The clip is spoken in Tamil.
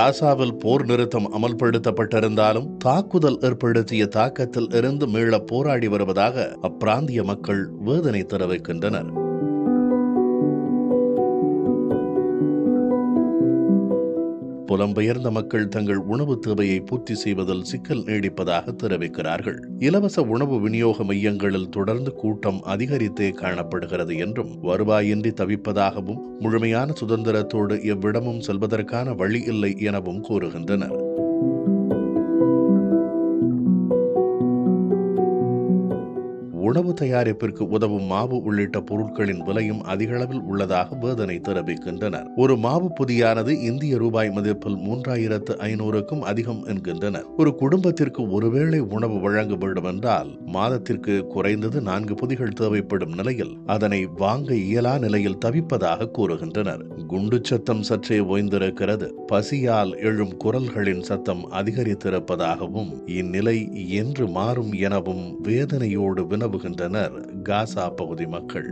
காசாவில் போர் நிறுத்தம் அமல்படுத்தப்பட்டிருந்தாலும் தாக்குதல் ஏற்படுத்திய தாக்கத்தில் இருந்து மீள போராடி வருவதாக அப்பிராந்திய மக்கள் வேதனை தெரிவிக்கின்றனர். புலம்பெயர்ந்த மக்கள் தங்கள் உணவு தேவையை பூர்த்தி செய்வதில் சிக்கல் நீடிப்பதாக தெரிவிக்கிறார்கள். இலவச உணவு விநியோக மையங்களில் தொடர்ந்து கூட்டம் அதிகரித்தே காணப்படுகிறது என்றும், வருவாயின்றி தவிப்பதாகவும், முழுமையான சுதந்திரத்தோடு எவ்விடமும் செல்வதற்கான வழி இல்லை எனவும் கூறுகின்றனர். உணவு தயாரிப்பிற்கு உதவும் மாவு உள்ளிட்ட பொருட்களின் விலையும் அதிகளவில் உள்ளதாக வேதனை தெரிவிக்கின்றனர். ஒரு மாவு பொதியானது இந்திய ரூபாய் மதிப்பில் 3500க்கும் அதிகம் என்கின்றனர். ஒரு குடும்பத்திற்கு ஒருவேளை உணவு வழங்க வேண்டும் என்றால் மாதத்திற்கு குறைந்தது 4 பொதிகள் தேவைப்படும் நிலையில் அதனை வாங்க இயலா நிலையில் தவிப்பதாக கூறுகின்றனர். குண்டு சத்தம் சற்றே ஓய்ந்திருக்கிறது. பசியால் எழும் குரல்களின் சத்தம் அதிகரித்திருப்பதாகவும், இந்நிலை என்று மாறும் எனவும் வேதனையோடு வினவுகின்றனர் காசா பகுதி மக்கள்.